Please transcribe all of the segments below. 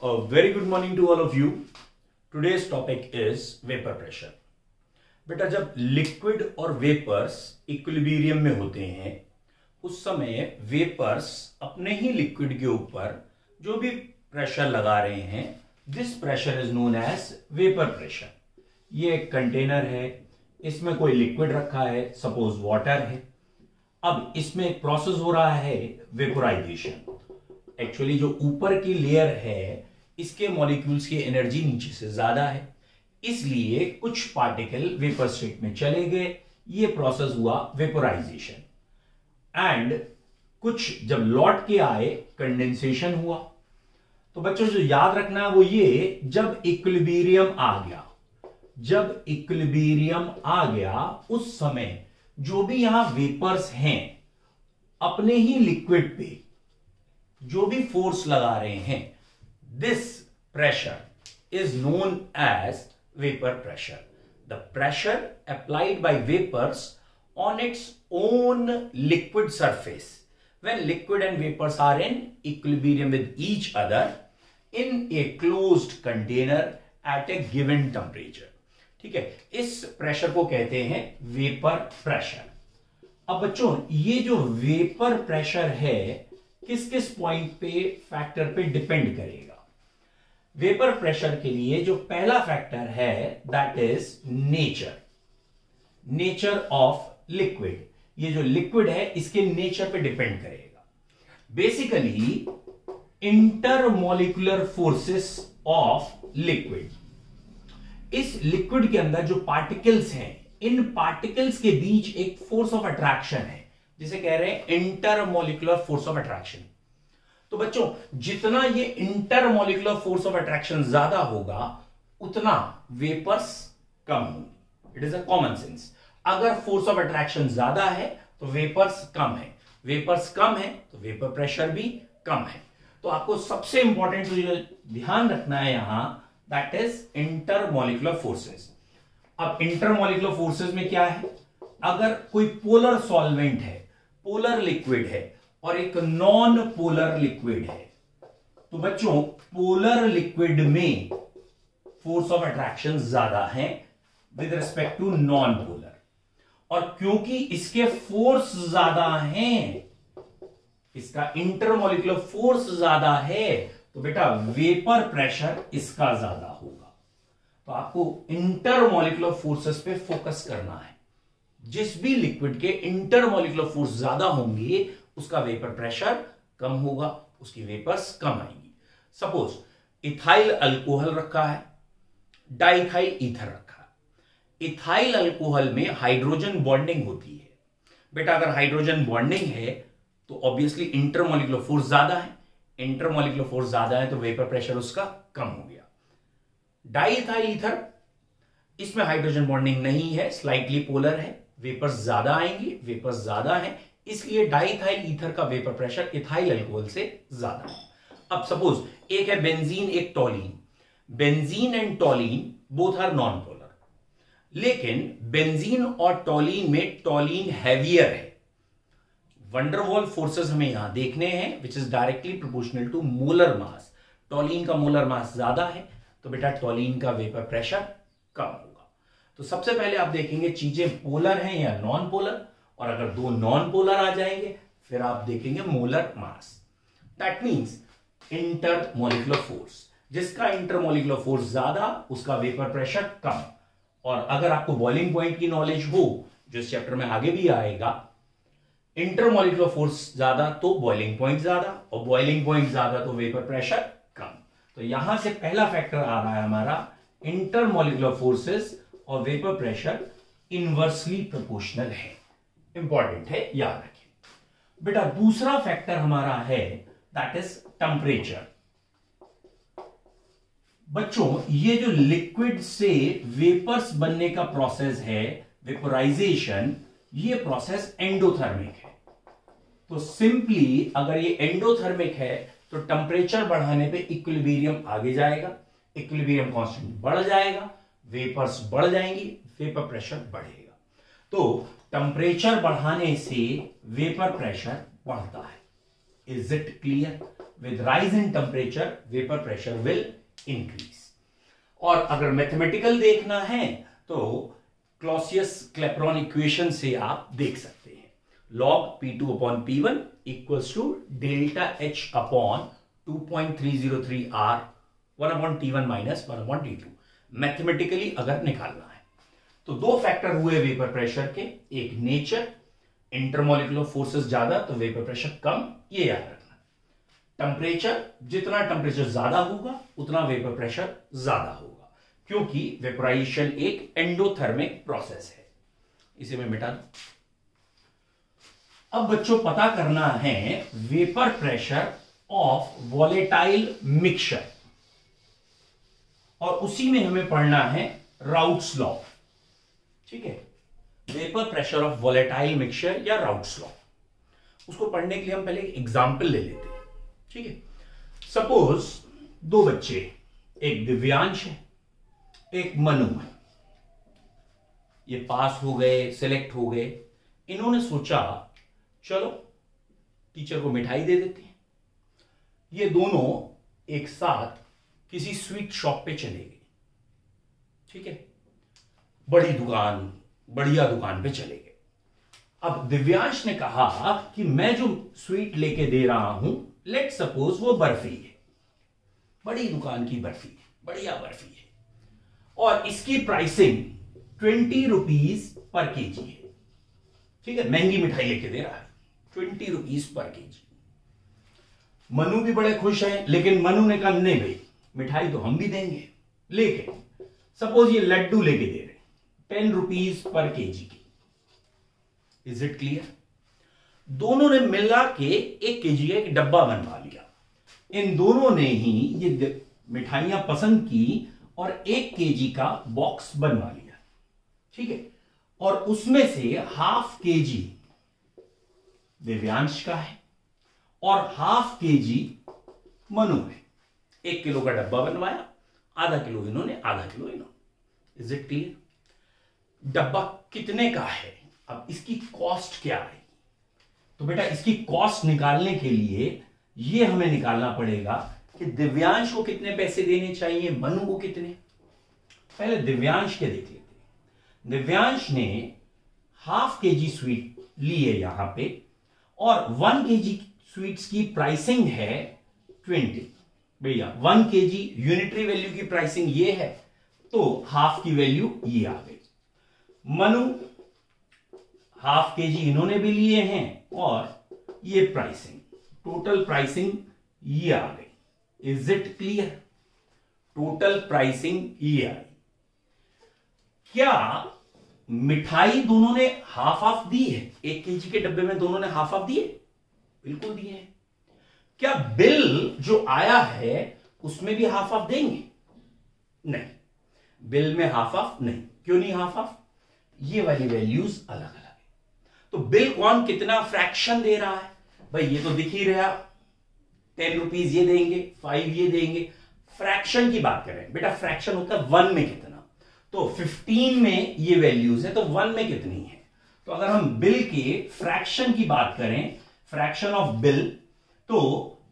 A very good morning to all of you. Today's topic is vapor pressure. बेटा जब liquid और vapours equilibrium में होते हैं उस समय वेपर्स अपने ही लिक्विड के ऊपर जो भी प्रेशर लगा रहे हैं this pressure is known as vapour pressure. ये एक कंटेनर है, इसमें कोई लिक्विड रखा है, सपोज वाटर है. अब इसमें एक प्रोसेस हो रहा है वेपोराइजेशन. एक्चुअली जो ऊपर की लेयर है इसके मॉलिक्यूल्स की एनर्जी नीचे से ज्यादा है, इसलिए कुछ पार्टिकल वेपर स्टेट में चले गए. ये प्रोसेस हुआ वेपोराइजेशन. एंड कुछ जब लौट के आए कंडेंसेशन हुआ. तो बच्चों जो याद रखना है वो ये, जब इक्विलिब्रियम आ गया उस समय जो भी यहां वेपर्स हैं अपने ही लिक्विड पे जो भी फोर्स लगा रहे हैं this pressure is known as vapour pressure. The pressure applied by vapours on its own liquid surface when liquid and vapors are in equilibrium with each other in a closed container at a given temperature. ठीक है, इस pressure को कहते हैं vapour pressure. अब बच्चों ये जो वेपर प्रेशर है किस किस पॉइंट पे फैक्टर पे डिपेंड करेगा. वेपर प्रेशर के लिए जो पहला फैक्टर है that is nature of liquid. ये जो लिक्विड है इसके नेचर पे डिपेंड करेगा. Basically intermolecular forces of liquid. इस लिक्विड के अंदर जो पार्टिकल्स हैं इन पार्टिकल्स के बीच एक फोर्स ऑफ अट्रैक्शन है जिसे कह रहे हैं इंटरमॉलिक्यूलर फोर्स ऑफ अट्रैक्शन. तो बच्चों जितना ये इंटरमॉलिक्यूलर फोर्स ऑफ अट्रैक्शन ज्यादा होगा उतना वेपर्स कम होंगे. It is a common sense. अगर फोर्स ऑफ अट्रैक्शन ज्यादा है तो वेपर्स कम है, वेपर्स कम है तो वेपर प्रेशर भी कम है. तो आपको सबसे इंपॉर्टेंट जो ध्यान रखना है यहां दैट इज इंटरमॉलिक्यूलर फोर्सेस. अब इंटरमॉलिक्यूलर फोर्सेस में क्या है, अगर कोई पोलर सॉल्वेंट है, पोलर लिक्विड है और एक नॉन पोलर लिक्विड है तो बच्चों पोलर लिक्विड में फोर्स ऑफ अट्रैक्शन ज्यादा है with respect to non polar. और क्योंकि इसके फोर्स ज्यादा हैं, इसका इंटरमॉलिक्यूलर फोर्स ज्यादा है तो बेटा वेपर प्रेशर इसका ज्यादा होगा. तो आपको इंटरमॉलिक्यूलर फोर्सेस पे फोकस करना है. जिस भी लिक्विड के इंटरमॉलिक्यूलर फोर्स ज्यादा होंगे उसका वेपर प्रेशर कम होगा, उसकी वेपर्स कम आएंगी. सपोज इथाइल अल्कोहल रखा है, डाइथाइल ईथर रखा है. इथाइल अल्कोहल में हाइड्रोजन बॉन्डिंग होती है. बेटा अगर हाइड्रोजन बॉन्डिंग है तो ऑब्वियसली इंटरमॉलिक्यूलर फोर्स ज्यादा है. इंटरमॉलिक्यूलर फोर्स ज्यादा है तो वेपर प्रेशर उसका कम हो गया. डाइथाइल ईथर इसमें हाइड्रोजन बॉन्डिंग नहीं है, स्लाइटली पोलर है, वेपर्स ज्यादा आएंगे, वेपर्स ज्यादा है, इसलिए डाइथाइल ईथर का वेपर प्रेशर इथाइल अल्कोहल से ज्यादा है. अब सपोज एक है बेंजीन, एक toluene. Benzene and toluene both are non polar, लेकिन बेंजीन और टॉलीन में टॉलीन हैवियर है. वंडरवॉल फोर्सेस हमें यहां देखने हैं which is directly proportional to molar mass. Toluene का मोलर मास ज्यादा है तो बेटा टॉलीन का वेपर प्रेशर कम होगा. तो सबसे पहले आप देखेंगे चीजें पोलर हैं या नॉन पोलर, और अगर दो नॉन पोलर आ जाएंगे फिर आप देखेंगे molar mass. That means intermolecular force. जिसका इंटरमॉलिक्यूलर फोर्स ज्यादा उसका वेपर प्रेशर कम. और अगर आपको बॉइलिंग पॉइंट की नॉलेज हो जो इस चैप्टर में आगे भी आएगा, इंटरमॉलिक्यूलर फोर्स ज्यादा तो बॉइलिंग पॉइंट ज्यादा, और बॉइलिंग पॉइंट ज्यादा तो वेपर प्रेशर कम. तो यहां से पहला फैक्टर आ रहा है हमारा इंटरमॉलिक्यूलर फोर्सेस और वेपर प्रेशर इनवर्सली प्रोपोर्शनल है. इंपॉर्टेंट है, याद रखिए. बेटा दूसरा फैक्टर हमारा है दैट इज टेम्परेचर. बच्चों ये जो लिक्विड से वेपर्स बनने का प्रोसेस है वेपोराइजेशन, ये प्रोसेस एंडोथर्मिक है. तो सिंपली अगर ये एंडोथर्मिक है तो टेम्परेचर बढ़ाने पे इक्विलिब्रियम आगे जाएगा, इक्विलिब्रियम कांस्टेंट बढ़ जाएगा, वेपर्स बढ़ जाएंगी, वेपर प्रेशर बढ़ेगा. तो टेम्परेचर बढ़ाने से वेपर प्रेशर बढ़ता है. Is it clear? With rise in temperature, vapor pressure will increase. और अगर मैथमेटिकल देखना है तो क्लॉसियस-क्लैपेरॉन इक्वेशन से आप देख सकते हैं. log P2 upon P1 equals to delta H upon 2.303 R 1 upon T1 minus 1 upon T2. Mathematically अगर निकालना है तो दो फैक्टर हुए वेपर प्रेशर के. एक नेचर, इंटरमोलिकुलर फोर्सेस ज्यादा तो वेपर प्रेशर कम, ये याद रखना. टेम्परेचर, जितना टेम्परेचर ज्यादा होगा उतना वेपर प्रेशर ज्यादा होगा, क्योंकि वेपोराइजेशन एक एंडोथर्मिक प्रोसेस है. इसे मैं मिटा दूं. अब बच्चों पता करना है vapour pressure of volatile mixture, और उसी में हमें पढ़ना है राउट्स लॉ. ठीक है, vapour pressure of volatile mixture या राउट्स लॉ. उसको पढ़ने के लिए हम पहले एक एग्जांपल ले लेते हैं. ठीक है, सपोज दो बच्चे, एक दिव्यांश है एक मनु है. ये पास हो गए, सिलेक्ट हो गए. इन्होंने सोचा चलो टीचर को मिठाई दे देते हैं. ये दोनों एक साथ किसी स्वीट शॉप पे चले गए. ठीक है, बड़ी दुकान, बढ़िया दुकान पे चले गए. अब दिव्यांश ने कहा कि मैं जो स्वीट लेके दे रहा हूं, लेट सपोज वो बर्फी है, बड़ी दुकान की बर्फी है, बढ़िया बर्फी है, और इसकी प्राइसिंग 20 रुपीज पर केजी है. ठीक है, महंगी मिठाई लेके दे रहा है, 20 रुपीज पर केजी. मनु भी बड़े खुश हैं, लेकिन मनु ने कहा नहीं भाई, मिठाई तो हम भी देंगे, लेकिन सपोज ये लड्डू लेके दे रहे 10 रुपीज पर केजी की. Is it clear? दोनों ने मिला के 1 केजी का एक डब्बा बनवा लिया. इन दोनों ने ही ये मिठाइयां पसंद की और 1 केजी का बॉक्स बनवा लिया. ठीक है, और उसमें से ½ केजी दिव्यांश का है और ½ केजी मनु है. 1 किलो का डब्बा बनवाया, आधा किलो इन्होंने, आधा किलो इन्होंने. Is it clear? डब्बा कितने का है? अब इसकी कॉस्ट क्या है? तो बेटा इसकी कॉस्ट निकालने के लिए ये हमें निकालना पड़ेगा कि दिव्यांश को कितने पैसे देने चाहिए, मनु को कितने. पहले दिव्यांश के देख लेते हैं. दिव्यांश ने ½ केजी स्वीट ली है यहां पे, और 1 केजी स्वीट्स की प्राइसिंग है 20. भैया 1 केजी यूनिटरी वैल्यू की प्राइसिंग ये है, तो ½ की वैल्यू ये आ गई. मनु ½ केजी इन्होंने भी लिए हैं, और ये प्राइसिंग, टोटल प्राइसिंग ये आ गई. Is it clear? Total pricing ये आई. क्या मिठाई दोनों ने हाफ दी है? 1 केजी के डब्बे में दोनों ने हाफ दिए? बिल्कुल दिए हैं. क्या बिल जो आया है उसमें भी हाफ देंगे? नहीं, बिल में हाफ नहीं. क्यों नहीं हाफ? ये वाली वैल्यूज अलग अलग है. तो बिल कौन कितना फ्रैक्शन दे रहा है? भाई ये तो दिख ही रहा, 10 रुपीज ये देंगे, 5 ये देंगे. फ्रैक्शन की बात करें बेटा, फ्रैक्शन होता है 1 में कितना, तो 15 में ये वैल्यूज है, तो 1 में कितनी है. तो अगर हम बिल के फ्रैक्शन की बात करें, फ्रैक्शन ऑफ बिल, तो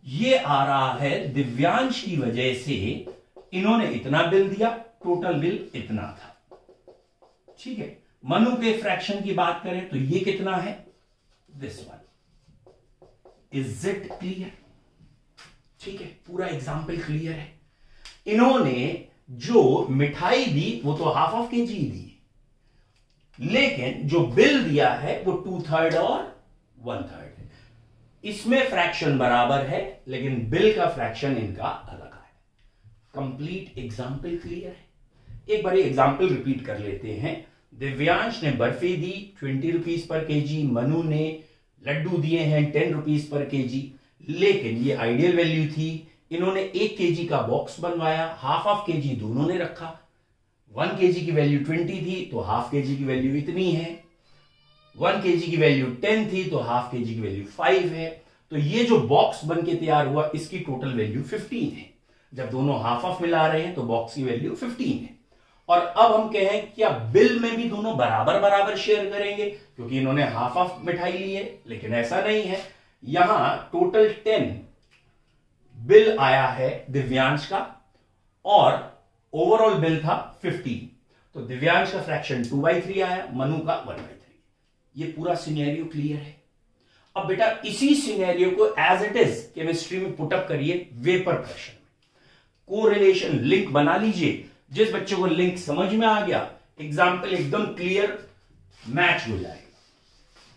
ये आ रहा है दिव्यांश की वजह से इन्होंने इतना बिल दिया, टोटल बिल इतना था. ठीक है, मनु के फ्रैक्शन की बात करें तो ये कितना है, this one. Is it clear? ठीक है, पूरा एग्जाम्पल क्लियर है. इन्होंने जो मिठाई दी वो तो ½ केजी दी, लेकिन जो बिल दिया है वो 2/3 और 1/3 है. इसमें फ्रैक्शन बराबर है, लेकिन बिल का फ्रैक्शन इनका अलग है. कंप्लीट एग्जाम्पल क्लियर है. एक बार एग्जाम्पल रिपीट कर लेते हैं. दिव्यांश ने बर्फी दी 20 रुपीज पर केजी, मनु ने लड्डू दिए हैं 10 रुपीज पर केजी, लेकिन ये आइडियल वैल्यू थी. इन्होंने 1 केजी का बॉक्स बनवाया, ½ केजी दोनों ने रखा. 1 केजी की वैल्यू 20 थी तो ½ केजी की वैल्यू इतनी है. 1 केजी की वैल्यू 10 थी तो ½ केजी की वैल्यू 5 है. तो ये जो बॉक्स बन के तैयार हुआ, इसकी टोटल वैल्यू 15 है. जब दोनों ½ मिला रहे हैं तो बॉक्स की वैल्यू 15 है. और अब हम कहें क्या बिल में भी दोनों बराबर बराबर शेयर करेंगे, क्योंकि इन्होंने ½ मिठाई ली है, लेकिन ऐसा नहीं है. यहां टोटल 10 बिल आया है दिव्यांश का और ओवरऑल बिल था 15। तो दिव्यांश का फ्रैक्शन 2/3 आया, मनु का 1/3। ये पूरा सिनेरियो क्लियर है। अब बेटा इसी सिनेरियो को एज इट इज केमिस्ट्री में पुटअप करिए वेपर प्रेशर में। कोरिलेशन लिंक बना लीजिए। जिस बच्चे को लिंक समझ में आ गया, एग्जाम्पल एकदम क्लियर मैच हो जाएगा।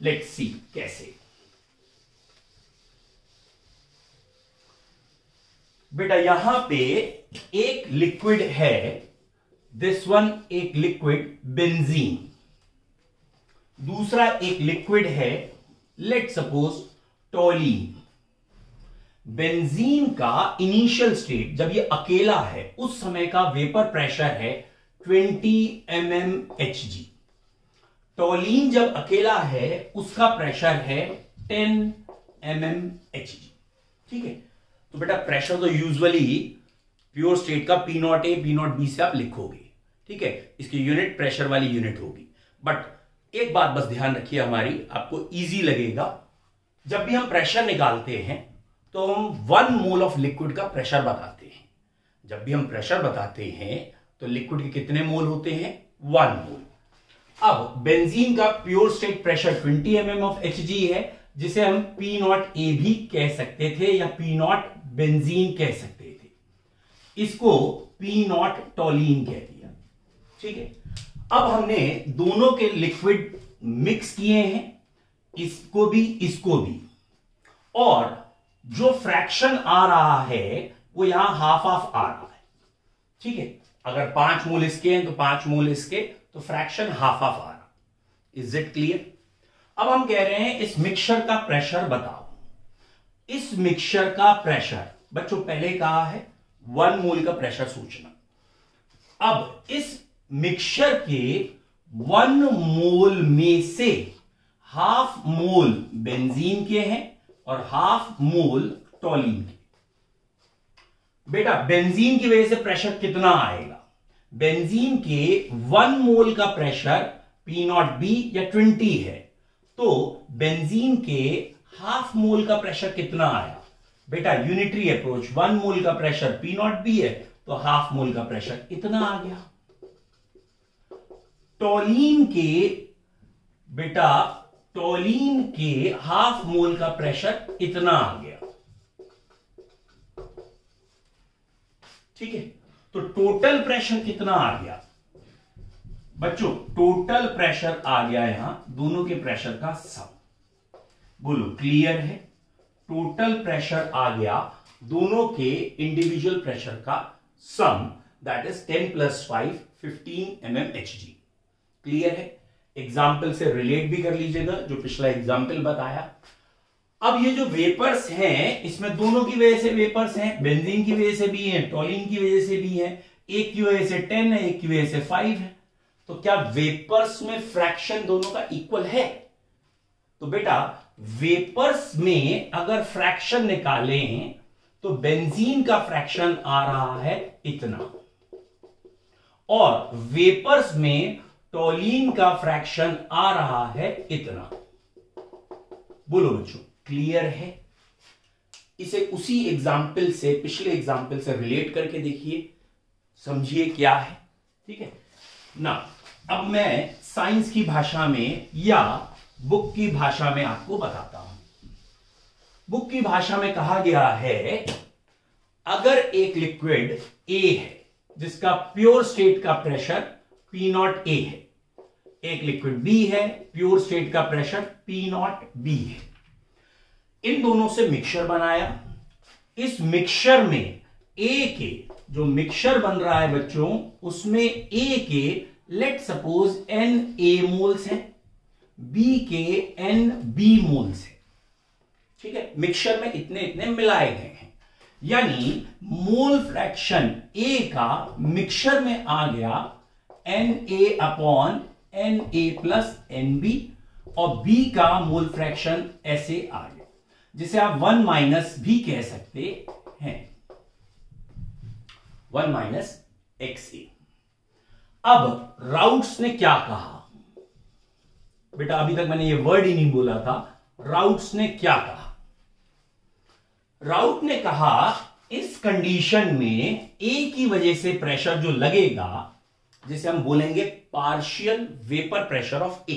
लेट्स सी कैसे। बेटा यहां पे एक लिक्विड है, दिस वन एक लिक्विड बेंजीन, दूसरा एक लिक्विड है लेट सपोज टोलीन। बेंजीन का इनिशियल स्टेट जब ये अकेला है उस समय का वेपर प्रेशर है 20 mmHg। टोलीन जब अकेला है उसका प्रेशर है 10 mmHg। ठीक है, तो बेटा प्रेशर तो यूजुअली प्योर स्टेट का P0A P0B से आप लिखोगे। ठीक है, इसकी यूनिट प्रेशर वाली यूनिट होगी। बट एक बात बस ध्यान रखिए हमारी, आपको इजी लगेगा। जब भी हम प्रेशर निकालते हैं तो हम 1 मोल ऑफ लिक्विड का प्रेशर बताते हैं। जब भी हम प्रेशर बताते हैं तो लिक्विड के कितने मोल होते हैं? 1 मोल। अब बेंजीन का प्योर स्टेट प्रेशर 20 mmHg है, जिसे हम P0A भी कह सकते थे या P0 बेंजीन कह सकते थे। इसको P0 टोलीन कह दिया। ठीक है, अब हमने दोनों के लिक्विड मिक्स किए हैं, इसको भी, और जो फ्रैक्शन आ रहा है वो यहां हाफ आ रहा है। ठीक है, अगर 5 मोल इसके हैं तो 5 मोल इसके, तो फ्रैक्शन हाफ आ रहा। Is it clear? अब हम कह रहे हैं इस मिक्सचर का प्रेशर बताओ। इस मिक्सचर का प्रेशर बच्चों पहले कहा है 1 मोल का प्रेशर सोचना। अब इस मिक्सचर के 1 मोल में से हाफ मोल बेंजीन के हैं और हाफ मोल टोलीन के। बेटा बेंजीन की वजह से प्रेशर कितना आएगा? बेंजीन के 1 मोल का प्रेशर P0B या 20 है, तो बेंजीन के हाफ मोल का प्रेशर कितना आया? बेटा यूनिटरी अप्रोच, 1 मोल का प्रेशर P0B है तो हाफ मोल का प्रेशर इतना आ गया। टोलीन के हाफ मोल का प्रेशर इतना आ गया। ठीक है, तो टोटल प्रेशर कितना आ गया? बच्चों टोटल प्रेशर आ गया यहां दोनों के प्रेशर का सम। बोलो क्लियर है? टोटल प्रेशर आ गया दोनों के इंडिविजुअल प्रेशर का सम, दैट इज 10 + 5 15 mmHg। क्लियर है? एग्जाम्पल से रिलेट भी कर लीजिएगा जो पिछला एग्जाम्पल बताया। अब ये जो वेपर्स हैं इसमें दोनों की वजह से वेपर्स हैं, बेंजीन की वजह से भी हैं, टोलीन की वजह से भी हैं। एक की वजह से 10 है, एक की वजह से 5 है। तो क्या वेपर्स में फ्रैक्शन दोनों का इक्वल है? तो बेटा वेपर्स में अगर फ्रैक्शन निकालें तो बेंजीन का फ्रैक्शन आ रहा है इतना, और वेपर्स में टोलीन का फ्रैक्शन आ रहा है इतना। बोलो बच्चों क्लियर है? इसे उसी एग्जाम्पल से, पिछले एग्जाम्पल से रिलेट करके देखिए, समझिए क्या है। ठीक है ना? अब मैं साइंस की भाषा में या बुक की भाषा में आपको बताता हूं। बुक की भाषा में कहा गया है अगर एक लिक्विड A है जिसका प्योर स्टेट का प्रेशर P0A है, एक लिक्विड B है प्योर स्टेट का प्रेशर P0B है, इन दोनों से मिक्सचर बनाया। इस मिक्सचर में A के जो मिक्सचर बन रहा है बच्चों, उसमें A के लेट सपोज NA मोल्स हैं, B के NB मोल्स हैं। ठीक है, मिक्सचर में इतने इतने मिलाए गए हैं, यानी मोल फ्रैक्शन A का मिक्सचर में आ गया NA/NA + NB, और B का मोल फ्रैक्शन ऐसे आ गया, जिसे आप 1- भी कह सकते हैं, 1-XA। अब राउट्स ने क्या कहा? बेटा अभी तक मैंने ये वर्ड ही नहीं बोला था। राउट्स ने क्या कहा? राउत ने कहा इस कंडीशन में ए की वजह से प्रेशर जो लगेगा, जिसे हम बोलेंगे partial vapour pressure of A,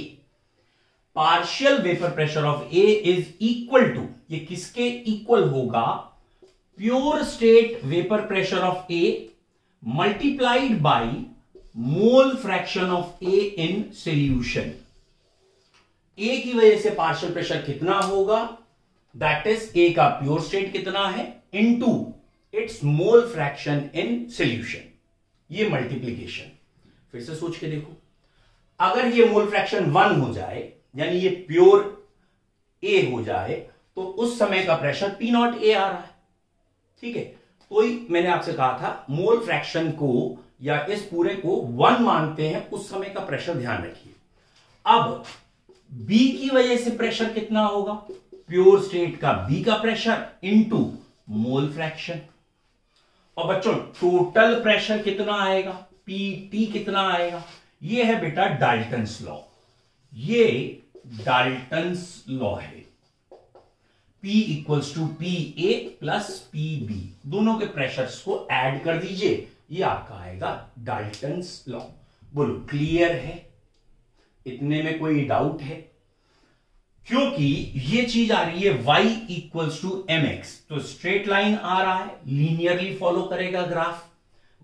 partial vapour pressure of A is equal to, ये किसके इक्वल होगा, pure state vapour pressure of A multiplied by mole fraction of A in solution. A की वजह से पार्शियल प्रेशर कितना होगा, दैट इज ए का प्योर स्टेट कितना है into its mole fraction in solution, ये मल्टीप्लीकेशन। फिर से सोच के देखो, अगर ये मोल फ्रैक्शन 1 हो जाए, यानी ये प्योर ए हो जाए, तो उस समय का प्रेशर पी नॉट ए आ रहा है, ठीक है। तो मैंने आपसे कहा था मोल फ्रैक्शन को या इस पूरे को 1 मानते हैं, उस समय का प्रेशर ध्यान रखिए। अब बी की वजह से प्रेशर कितना होगा, प्योर स्टेट का बी का प्रेशर इनटू मोल फ्रैक्शन, और बच्चों टोटल प्रेशर कितना आएगा, पीटी कितना आएगा, ये है बेटा डाल्टन्स लॉ, ये डाल्टन्स लॉ है। P equals to P A plus P B, दोनों के प्रेशर्स को ऐड कर दीजिए, ये आपका आएगा डाल्टन्स लॉ। बोलो क्लियर है, इतने में कोई डाउट है? क्योंकि ये चीज आ रही है y equals to M X, तो स्ट्रेट लाइन आ रहा है, लीनियरली फॉलो करेगा graph,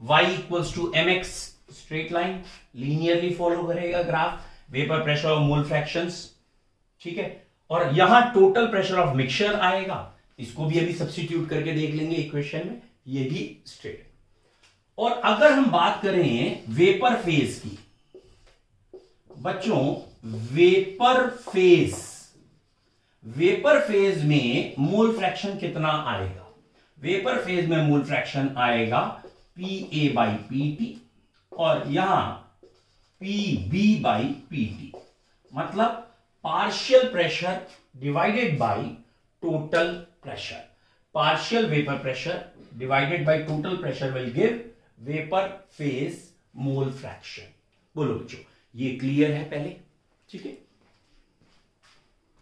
y equals to M X straight line linearly follow करेगा ग्राफ, वेपर प्रेशर और मोल फ्रैक्शंस, ठीक है। और यहां टोटल प्रेशर ऑफ मिक्सचर आएगा, इसको भी अभी सब्स्टिट्यूट करके देख लेंगे इक्वेशन में, ये भी स्ट्रेट। और अगर हम बात करें वेपर फेज की, बच्चों वेपर फेज में मोल फ्रैक्शन कितना आएगा, वेपर फेज में मोल फ्रैक्शन आएगा P A by P T, और यहां P B by P T, मतलब partial pressure divided by total pressure, partial vapour pressure divided by total pressure will give vapour phase mole fraction. बोलो बच्चों, ये clear है पहले, ठीक है।